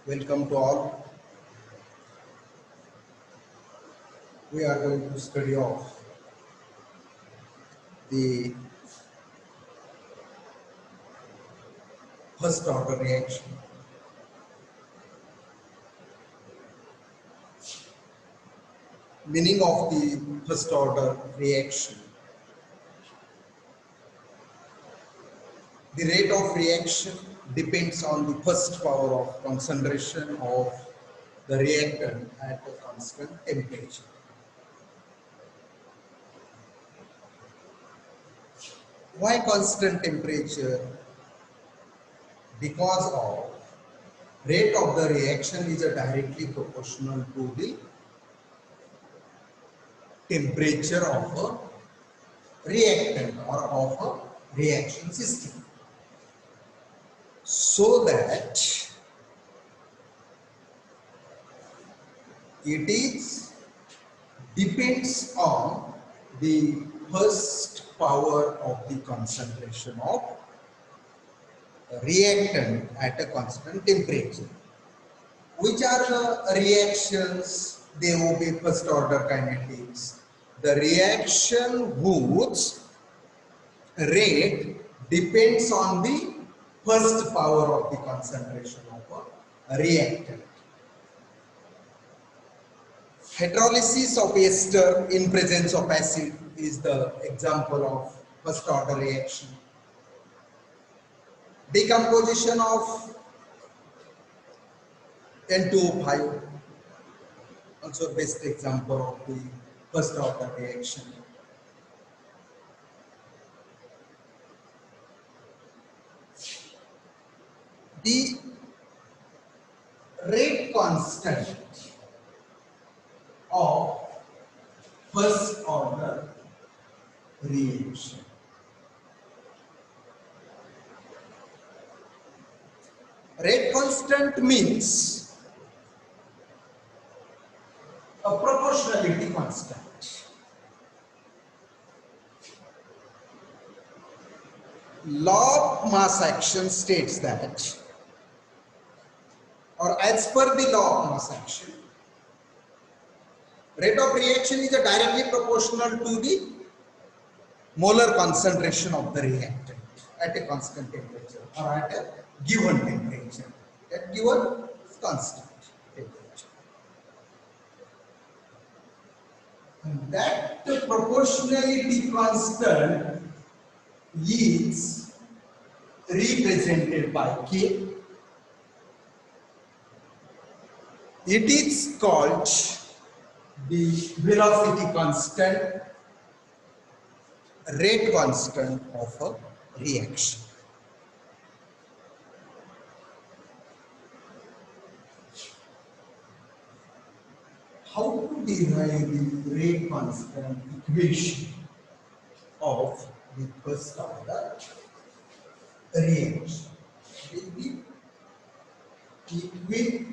Welcome to all. We are going to study of the first order reaction. Meaning of the first order reaction. The rate of reaction depends on the first power of concentration of the reactant at a constant temperature. Why constant temperature? Because of rate of the reaction is directly proportional to the temperature of a reactant or of a reaction system. So that it is depends on the first power of the concentration of reactant at a constant temperature. Which are the reactions? They obey first order kinetics. The reaction whose rate depends on the first power of the concentration of a reactant. Hydrolysis of ester in presence of acid is the example of first order reaction. Decomposition of N2O5, also best example of the first order reaction. The rate constant of first order reaction. Rate constant means a proportionality constant. Law of mass action states that, or as per the law of mass action, rate of reaction is directly proportional to the molar concentration of the reactant at a constant temperature or at a given temperature. That given is constant temperature. And that proportionality constant is represented by K. It is called the velocity constant, rate constant of a reaction. How to derive the rate constant equation of the first order reaction? The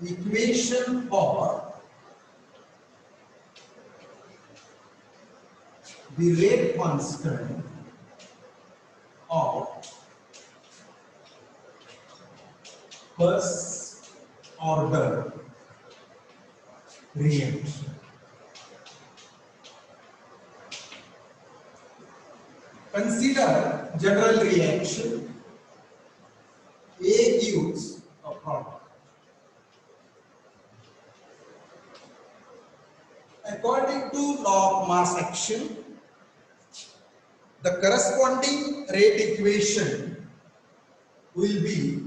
equation for the rate constant of first order reaction. Consider general reaction. A gives a product. According to law of mass action, the corresponding rate equation will be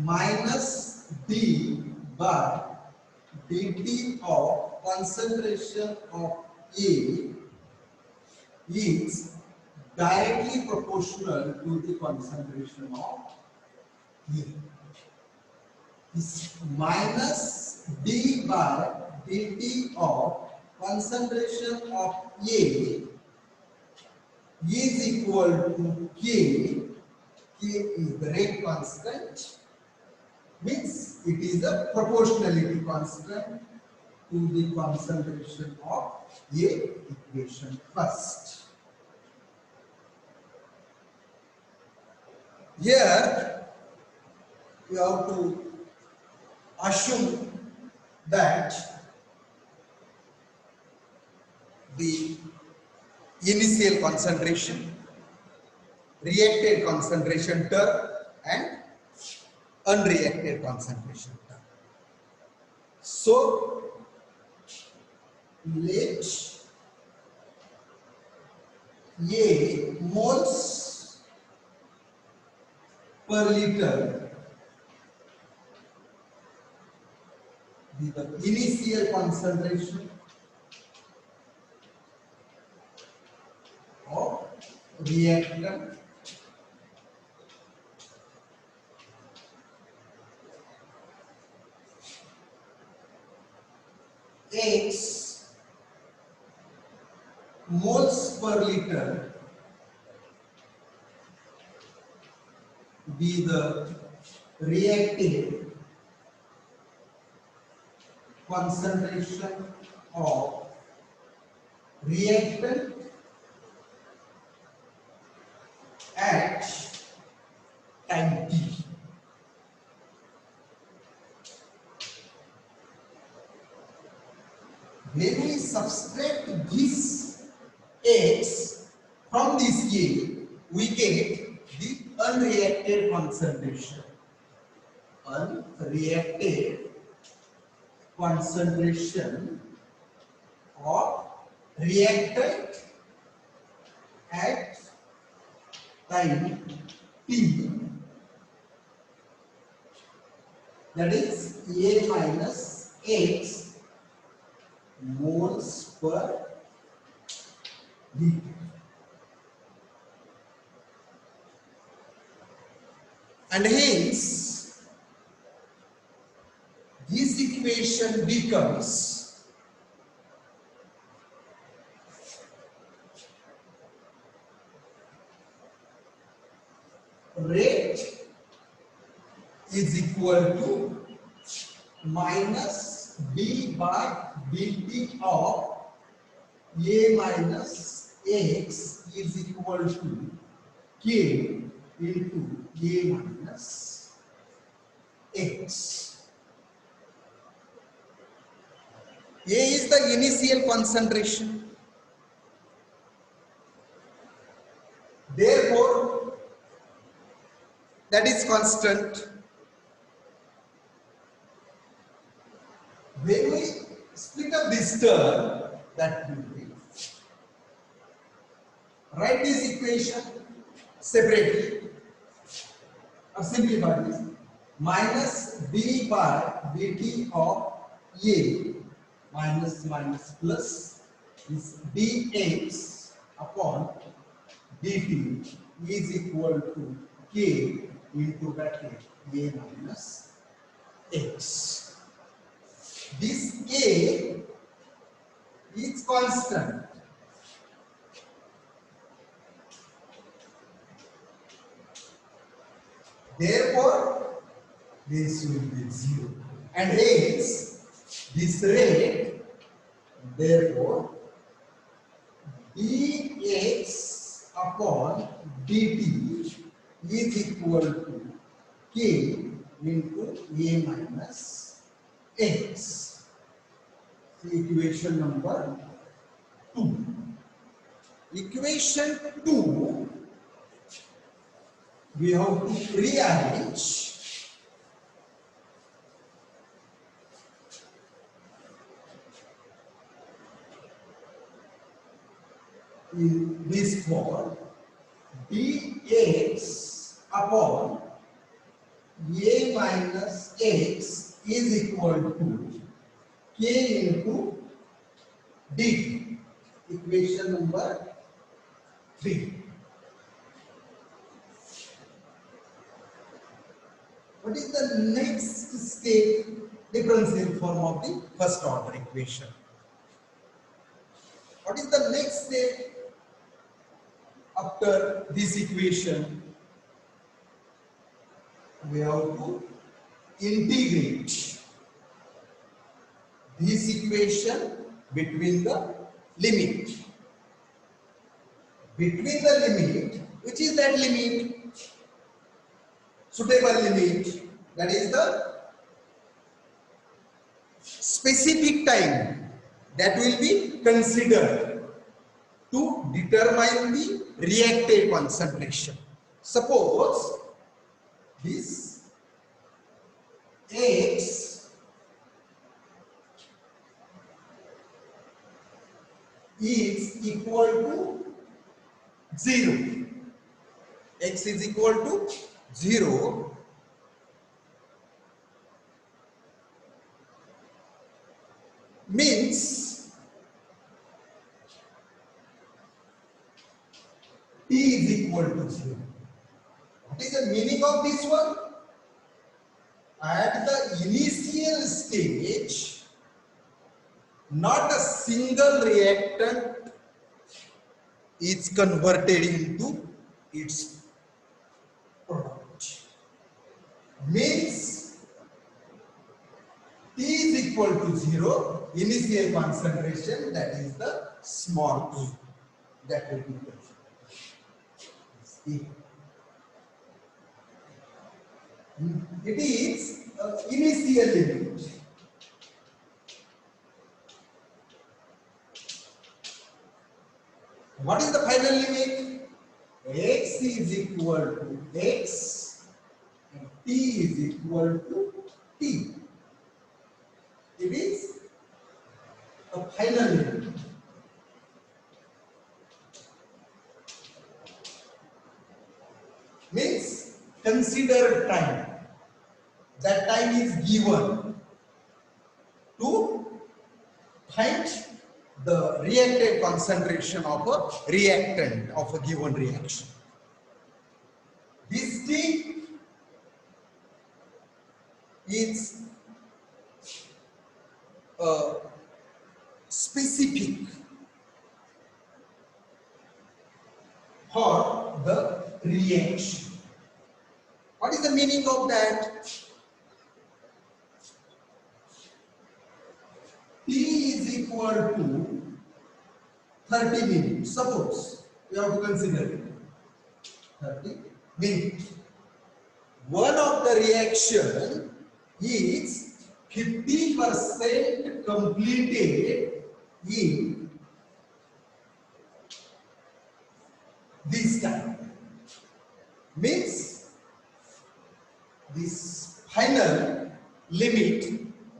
minus d by dt of concentration of A is directly proportional to the concentration of A. Is minus d by dt of concentration of A is equal to K. K is the rate constant, means it is a proportionality constant to the concentration of A equation first. Here we have to assume that the initial concentration, reacted concentration term and unreacted concentration term. So let A moles per liter be the initial concentration of reactant X moles per liter be the reactive concentration of reactant at time t. When we subtract this X from this A, we get the unreacted concentration. Unreacted concentration of reactant at time t, that is A minus X moles per liter. And hence this equation becomes rate is equal to minus B by dt of A minus X is equal to K into A minus X. A is the initial concentration. Therefore, that is constant. When we split up this term, that will be, write this equation separately or simplify this, minus B by dt of A minus minus plus is dx upon dt is equal to K into bracket A minus X. This A is constant. Therefore, this will be 0. And hence, this rate, therefore, dx upon dt is equal to K into A minus X. So equation number 2. Equation 2, we have to rearrange in this form. Dx upon A minus X is equal to K into dt. Equation number 3. What is the next step? Differential form of the first order equation. What is the next step after this equation? We have to integrate this equation between the limit. Between the limit, which is that limit? Suitable limit, that is the specific time that will be considered to determine the reactive concentration. Suppose this X is equal to 0. X is equal to 0. Means T is equal to 0. What is the meaning of this one? At the initial stage, not a single reactant is converted into its product. Means T is equal to 0, initial concentration, that is the small a, that will be considered. It is initial limit. What is the final limit? X is equal to X and T is equal to T. It is a final limit. Means consider time. That time is given to find the reactive concentration of a reactant of a given reaction. This T is specific for the reaction. What is the meaning of that? T is equal to 30 minutes. Suppose we have to consider it. 30 minutes. One of the reaction is 50% completed in this time. Means this final limit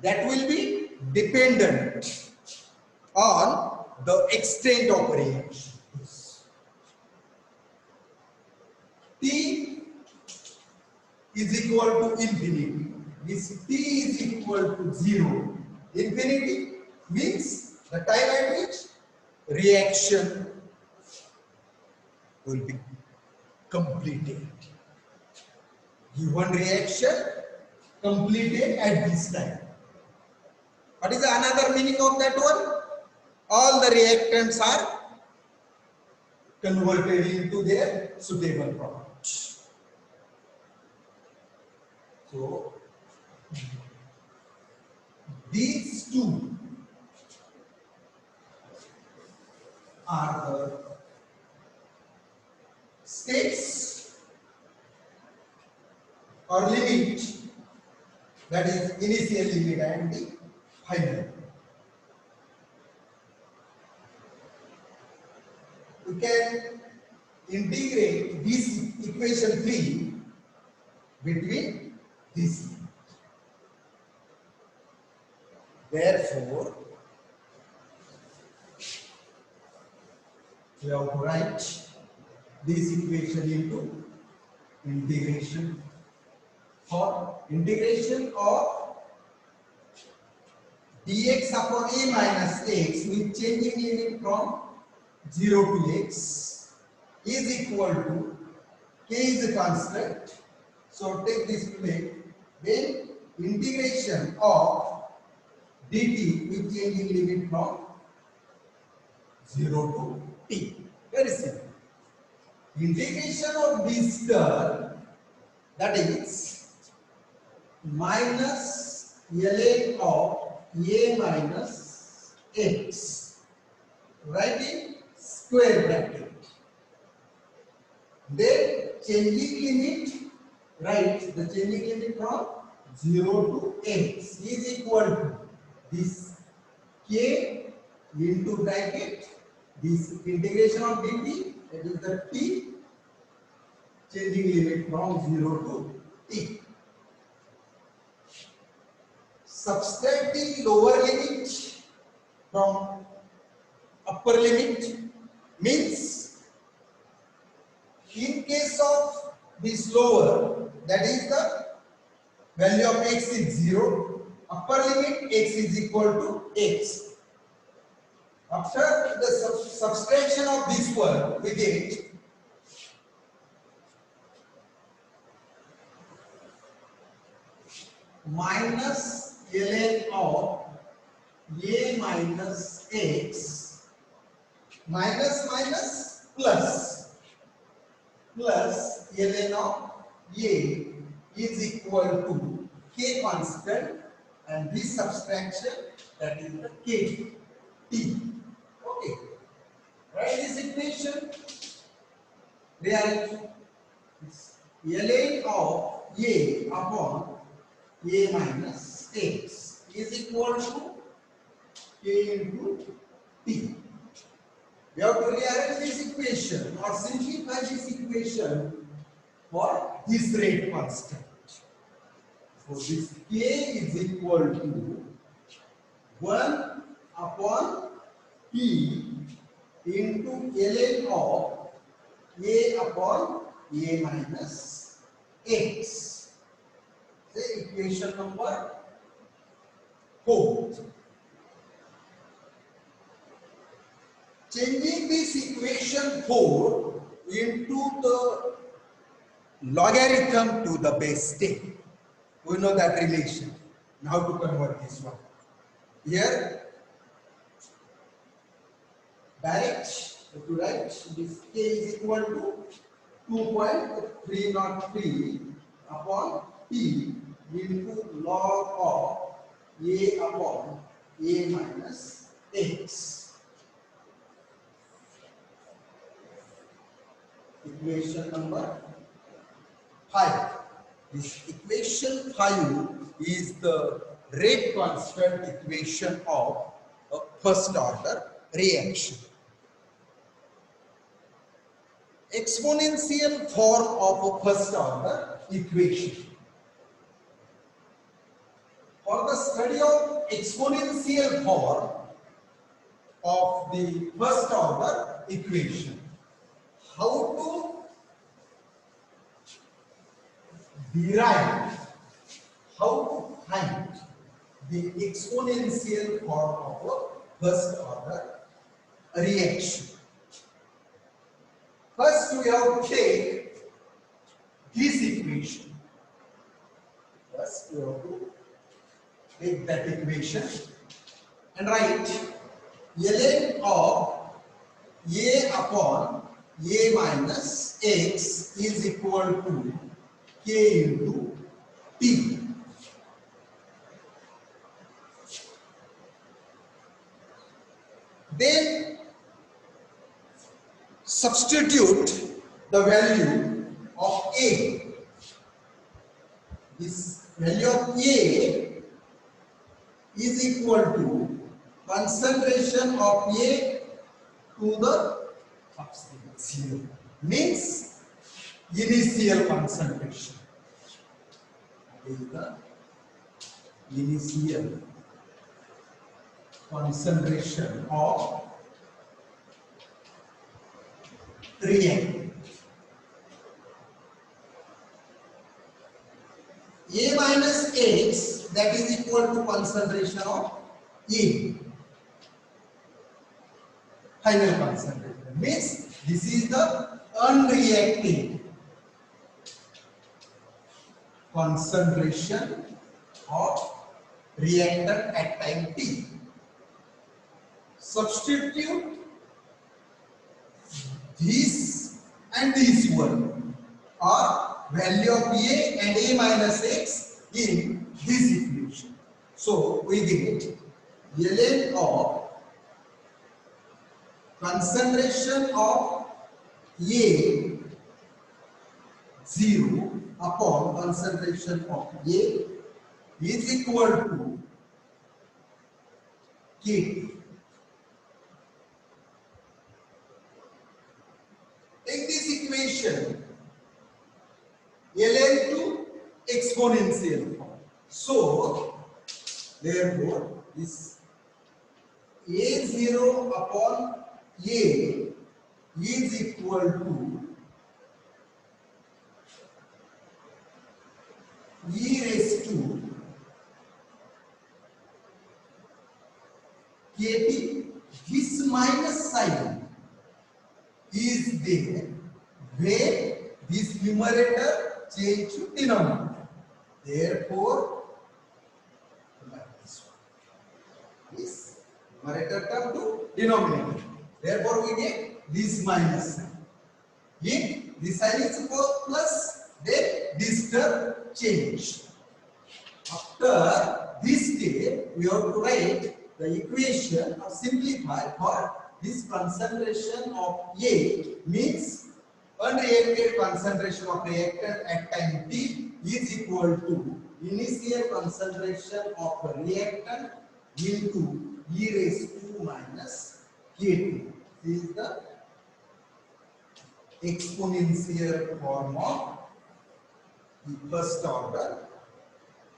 that will be dependent on the extent of reaction. T is equal to infinity. This T is equal to 0. Infinity means the time at which reaction will be completed. Given reaction completed at this time. What is another meaning of that one? All the reactants are converted into their suitable product. So these two are the states or limit, that is initial limit and the final. We can integrate this equation 3 between these. Therefore, we have to write this equation into integration. For integration of dx upon a minus x with changing limit from 0 to x is equal to k is a constant. So take this plate. Then integration of dt with changing limit from 0 to t. Very simple. Integration of this term, that is minus ln of a minus x, write in square bracket. Then changing limit, write the changing limit from 0 to x is equal to this k into bracket, this integration of dt, that is the t, changing limit from 0 to t. Subtracting lower limit from upper limit means in case of this lower, that is the value of x is 0, upper limit x is equal to x. After the subtraction of this one, we get minus ln of a minus x minus minus plus ln of a is equal to k constant, and this subtraction, that is the k t. Okay, write this equation. Rearrange ln of a upon a minus x is equal to k into t. We have to rearrange this equation or simplify this equation for this rate constant. So this k is equal to 1 upon t into ln of a upon a minus x. The equation number 4. Changing this equation 4 into the logarithm to the base 10. We know that relation. Now to convert this one. Here, direct, if you write this k is equal to 2.303 upon t into log of a upon a minus x. Equation number 5. This equation 5 is the rate constant equation of a first order reaction. Exponential form of a first order equation. For the study of exponential form of the first order equation, how to derive, how to find the exponential form of a first order reaction. First, we have to take this equation. First, we have to take that equation and write ln of a upon a minus x is equal to k into t. Then substitute the value of a. This value of a is equal to concentration of a to the absolute zero, means initial concentration. That is the initial concentration of reactant. A minus x, that is equal to concentration of A, final concentration, means this is the unreactive concentration of reactant at time t. Substitute this and this one, or value of A and A minus x in this equation. So we get ln of concentration of A 0 upon concentration of A is equal to KT. Take this equation ln to exponential form. So, therefore, this A0 upon A is equal to e raised to KT. This minus sign is there where this numerator change to denominator. Therefore, like this numerator term to denominator. Therefore, we get this minus sign. If this sign is plus, then this term change. After this step, we have to write the equation or simplify for this concentration of A means unreacted concentration of reactant at time t is equal to initial concentration of reactant into e raised to minus Kt. This is the exponential form of the first order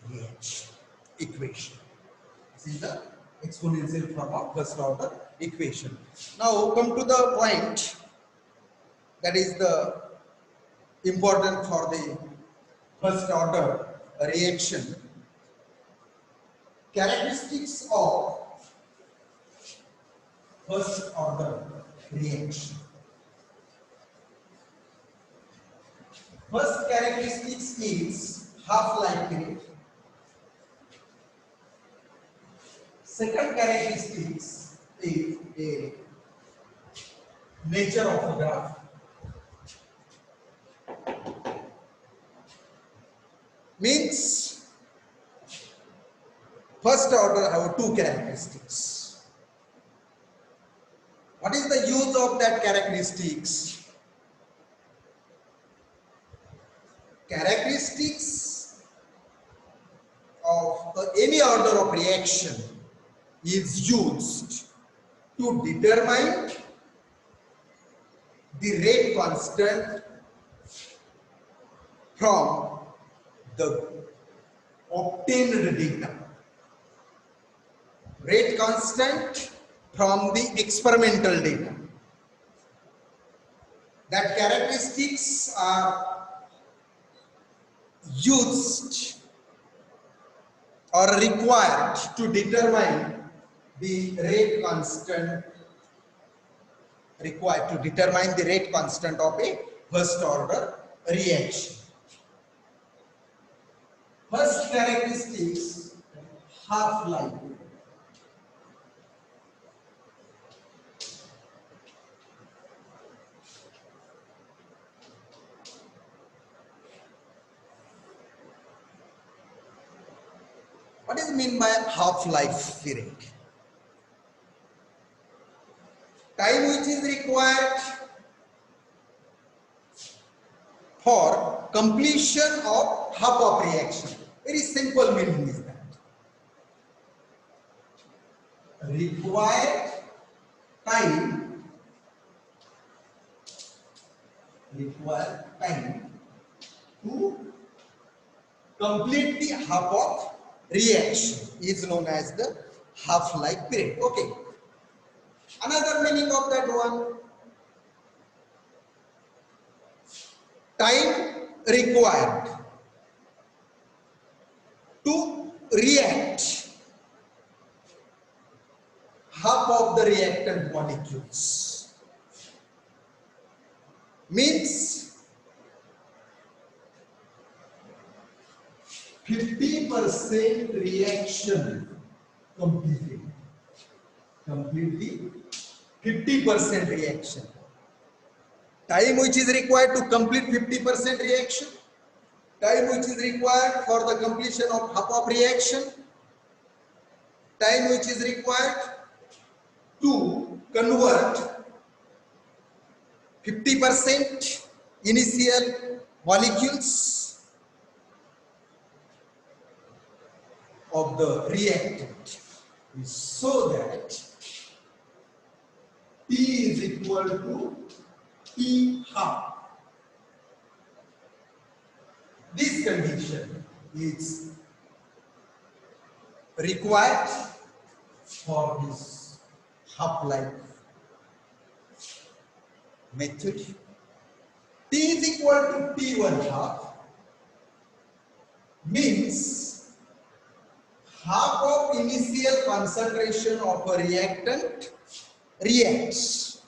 reaction equation. This is the exponential form of first order equation. Now come to the point that is the important for the first order reaction. Characteristics of first order reaction. First characteristics is half-life period. Second characteristics is a nature of the graph. Means first order have two characteristics. What is the use of that characteristics? Characteristics of any order of reaction is used to determine the rate constant from the obtained data. Rate constant from the experimental data. That characteristics are used or required to determine the rate constant of a first order reaction. First characteristics, half-life. What is mean by half-life period? Time which is required for completion of half of reaction. Very simple meaning is that. Required time to complete the half of reaction is known as the half-life period. Okay. Another meaning of that one, time required to react half of the reactant molecules. Means 50% reaction completed. Completely 50% reaction. Time which is required to complete 50% reaction. Time which is required for the completion of half of reaction. Time which is required to convert 50% initial molecules of the reactant is so that T is equal to T half. This condition is required for this half-life method. T is equal to T1 half means half of initial concentration of a reactant reacts.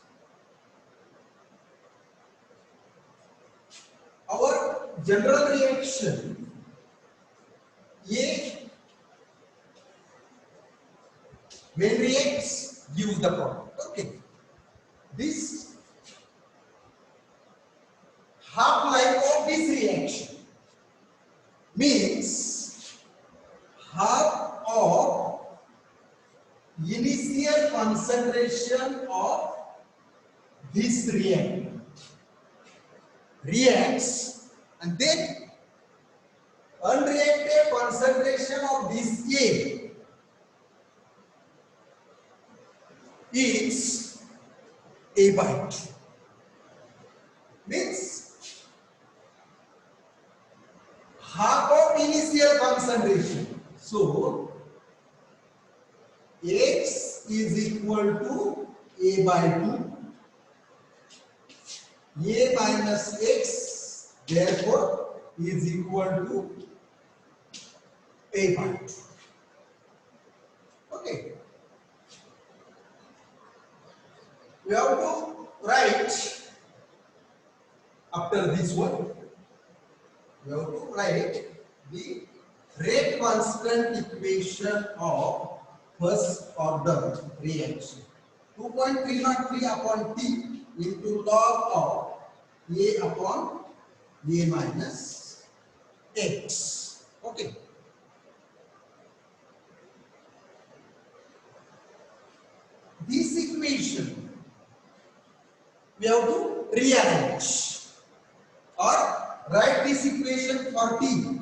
Our general reaction A when reacts gives the product. Okay. This half-life of this reaction means half of initial concentration of this reactant reacts, and then unreacted concentration of this A is A by 2. Means half of initial concentration. So X is equal to A by 2. A minus X therefore is equal to A by 2. Okay. We have to write after this one. We have to write the rate constant equation of first order reaction. 2.303 upon T into log of A upon A minus X. Okay. This equation we have to rearrange or write this equation for T.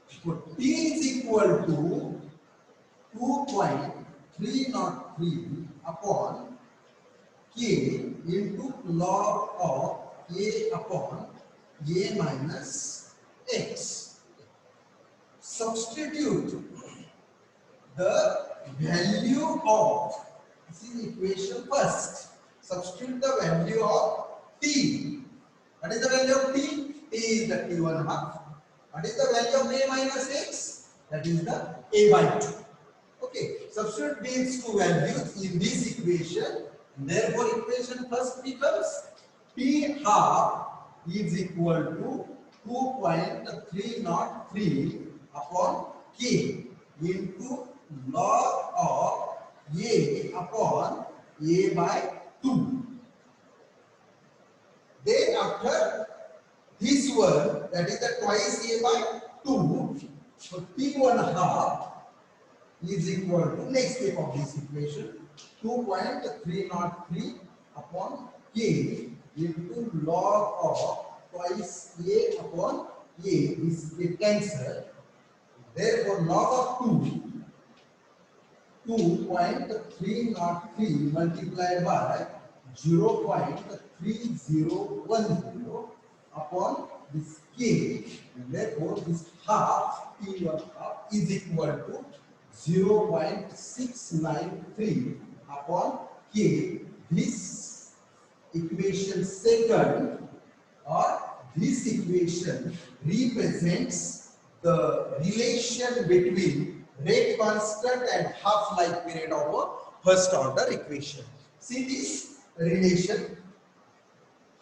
So T is equal to 2.303 upon K into log of A upon A minus X. Substitute the value of, this is equation first, substitute the value of T. What is the value of T? T is the T1 half. What is the value of A minus X? That is the A by 2. Okay, substitute these two values in this equation. Therefore, equation first becomes T half is equal to 2.303 upon K into log of A upon A by 2. Then after this one, that is the twice A by 2, so T1 half is equal to, next step of this equation, 2.303 upon K into log of twice A upon A, this is cancelled. Therefore, log of 2.303 multiplied by 0.3010 upon this K, and therefore this half, T1 half is equal to 0.693 upon K. This equation second, or this equation represents the relation between rate constant and half-life period of a first order equation. See this relation,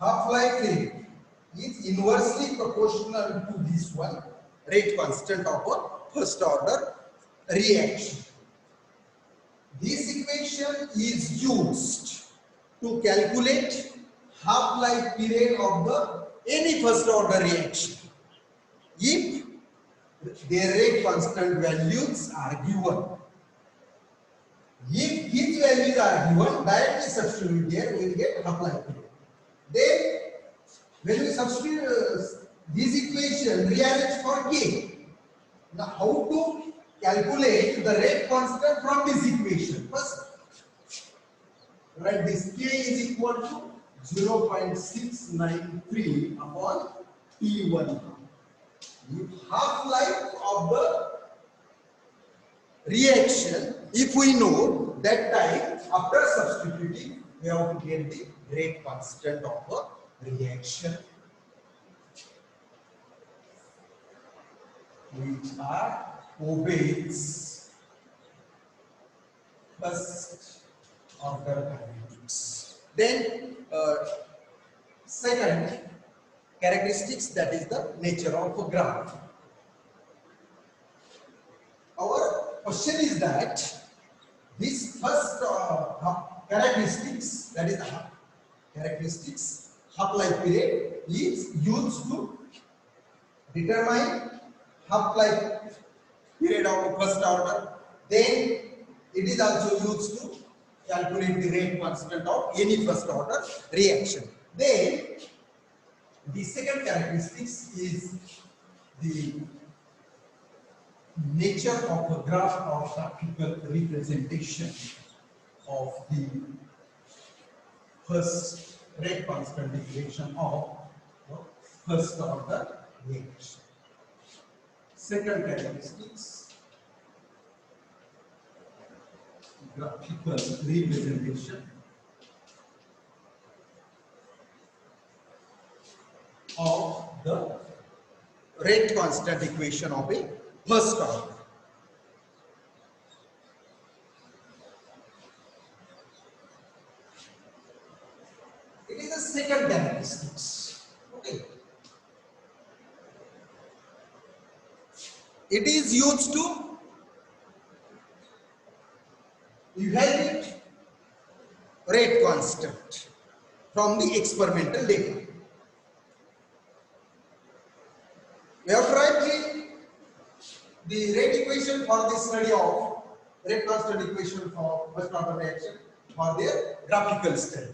half-life period is inversely proportional to this one, rate constant of a first order reaction. This equation is used to calculate half-life period of the any first order reaction if their rate constant values are given. If these values are given, directly substitute there, we will get half-life period. Then when we substitute this equation, rearrange for K. Now how to calculate the rate constant from this equation. First, write this k is equal to 0.693 upon T1. The half-life of the reaction, if we know that time, after substituting, we have to get the rate constant of a reaction, which are obeys first order kinetics. Then second characteristics, that is the nature of a graph. Our question is that this first characteristics, that is the characteristics half-life period, is used to determine half-life period of first order. Then it is also used to calculate the rate constant of any first order reaction. Then the second characteristics is the nature of a graph or graphical representation of the first rate constant equation of first order reaction. Second characteristics, graphical representation of the rate constant equation of a first order. It is the second characteristics. Okay. It is used to evaluate rate constant from the experimental data. We have tried the rate equation for the study of rate constant equation for first order reaction for their graphical study.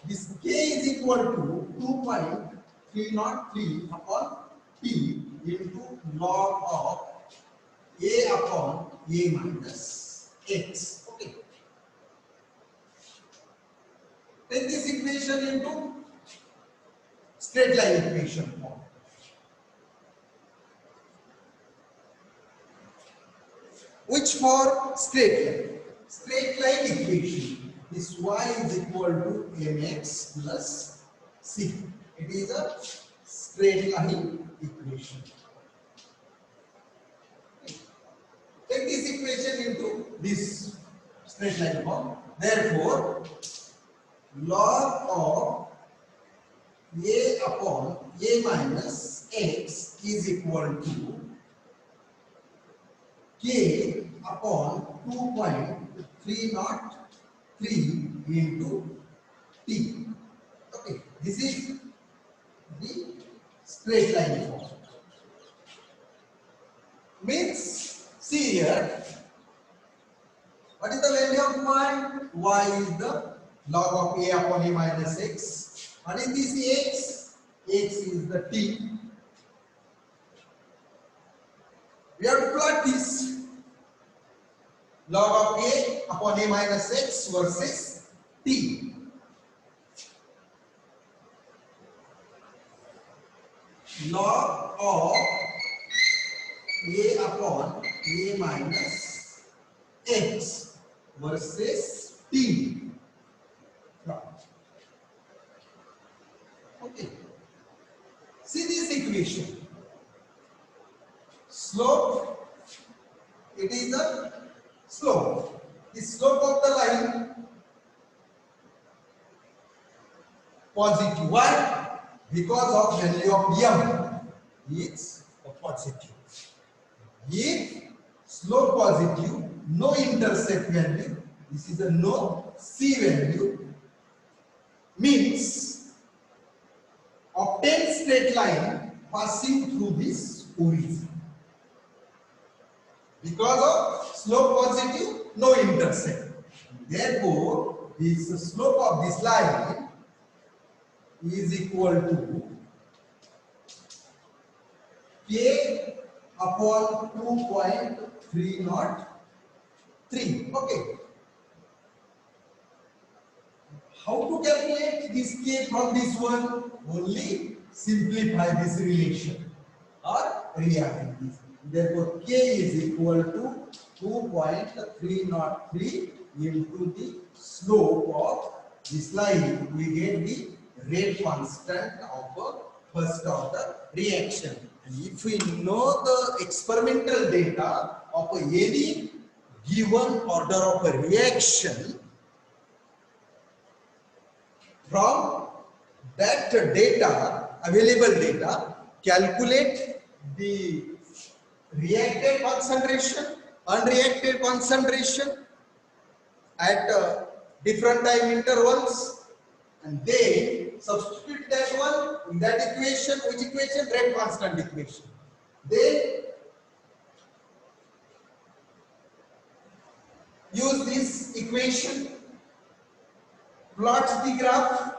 This k is equal to 2.303 upon t into log of a upon a minus x. Okay. Take this equation into straight line equation form. Which for straight line equation, this y is equal to mx plus c. It is a straight line equation. Take this equation into this straight line form. Therefore, log of a upon a minus x is equal to k upon 2.303 into t. Okay, this is the straight line form. Means, see here, what is the value of y? Y is the log of a upon a minus x. What is this x? X is the t. We have to plot this log of a upon a minus x versus t. Log of a upon a minus x versus t. Okay. See this equation. Slope, it is a slope. The slope of the line positive. Why? Because of value of m is positive. If slope positive, no intercept value, this is a no c value, means obtain straight line passing through this origin. Because of slope positive, no intercept. Therefore, this slope of this line is equal to k upon 2.303. Okay. How to calculate this k from this one? Only simplify this relation or rearrange this. Therefore, k is equal to 2.303 into the slope of this line. We get the rate constant of a first order reaction. And if we know the experimental data of any given order of a reaction, from that data, available data, calculate the reacted concentration, unreacted concentration at different time intervals, and then substitute that one in that equation. Which equation? Rate constant equation. Then use this equation, plot the graph.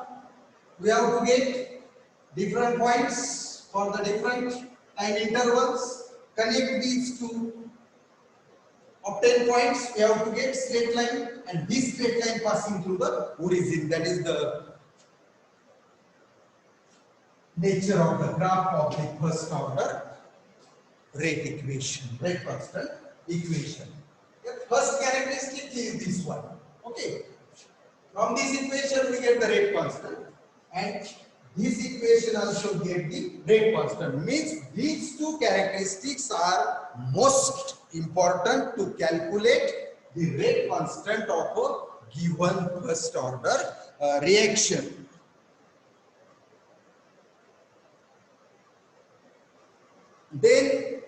We have to get different points for the different time intervals, connect these two, obtain points. We have to get straight line, and this straight line passing through the origin. That is the nature of the graph of the first order rate equation, rate constant equation. The first characteristic is this one. Okay. From this equation we get the rate constant, and this equation also get the rate constant. Means these two characteristics are most important to calculate the rate constant of a given first order reaction. Then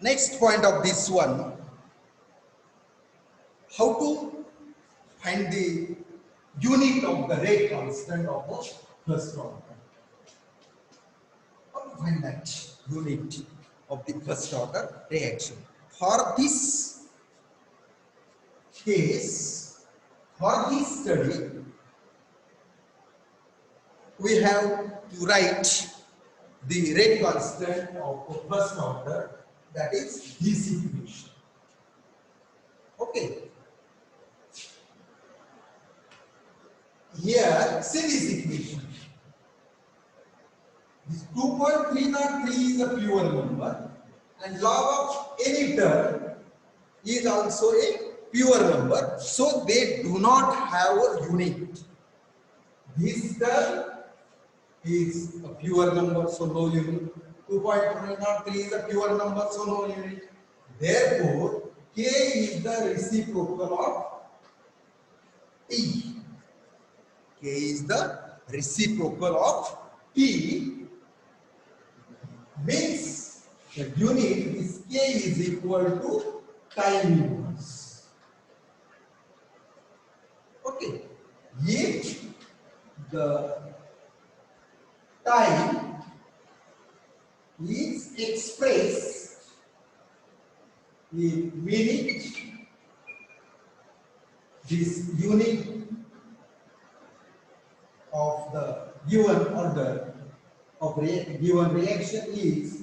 next point of this one, how to find the unit of the rate constant of a first order. How to find that unit of the first order reaction? For this case, for this study, we have to write the rate constant of a first order, that is this equation. Okay. Here, see this equation. This 2.303 is a pure number, and log of any term is also a pure number, so they do not have a unit. This term is a pure number, so no unit. 2.303 is a pure number, so no unit. Therefore, k is the reciprocal of t. K is the reciprocal of t, means the unit is k is equal to time inverse. Okay. If the time is expressed in minute, this unit of the given order of given reaction is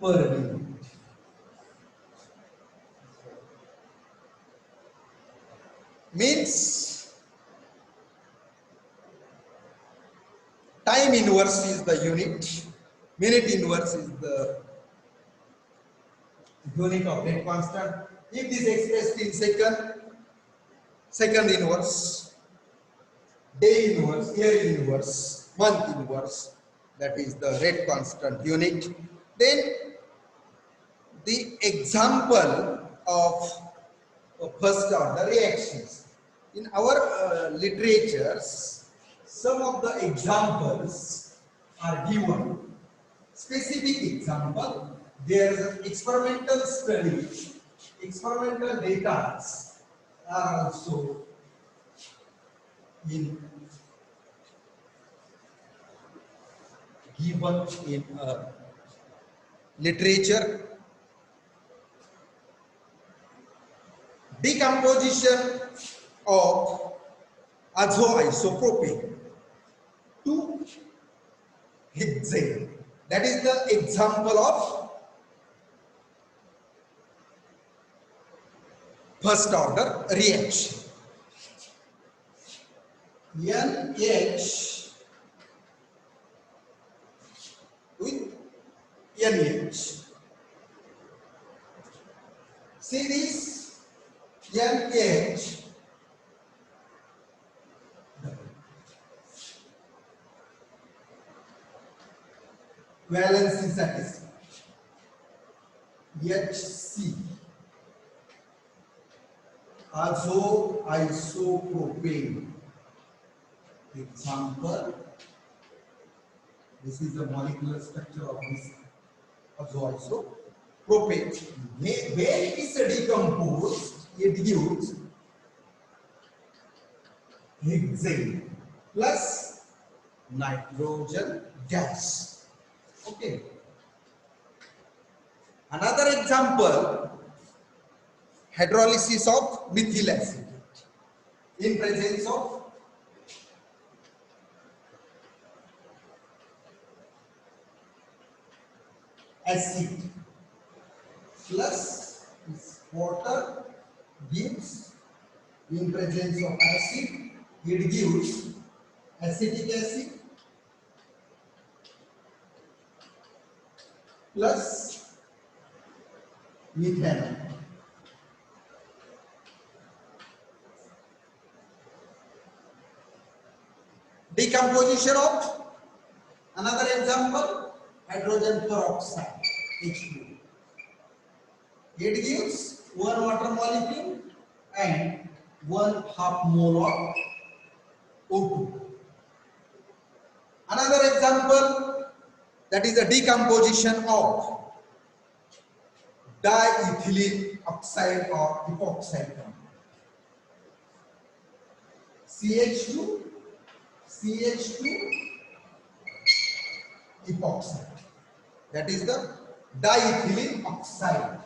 per minute. Means time inverse is the unit, minute inverse is the unit of rate constant. If this expressed in second, second inverse, day inverse, year inverse, month inverse, that is the rate constant unit. Then the example of first order reactions. In our literatures, some of the examples are given. Specific example, there is an experimental study, experimental data are also in given in literature. Decomposition of azoisopropane to hexane. That is the example of first order reaction. NH with NH. See this NH valency satisfied. HC azo isopropane. Example, this is the molecular structure of this azo isopropane. When it is decomposed, it gives hexane plus nitrogen gas. Okay. Another example, hydrolysis of methyl acid in presence of acid plus water gives, in presence of acid, it gives acetic acid plus methanol. Decomposition of another example, hydrogen peroxide H2. It gives one water molecule and 1/2 mole of O2. Another example, that is the decomposition of diethylene oxide or epoxide. CH2 epoxide. That is the diethylene oxide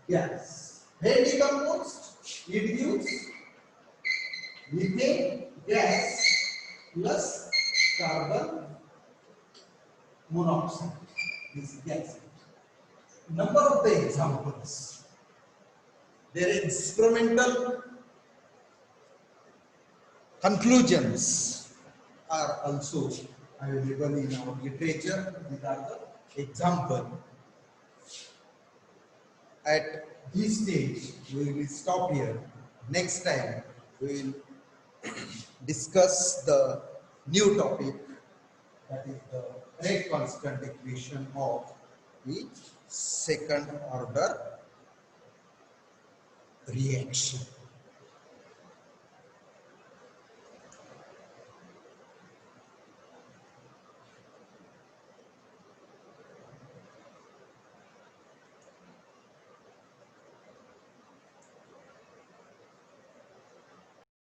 gas. When decomposed, it gives methane gas plus carbon monoxide. This gas. Number of the examples. Their experimental conclusions are also available in our literature. These are the example. At this stage, we will stop here. Next time, we will discuss the new topic, that is the rate constant equation of the second order reaction.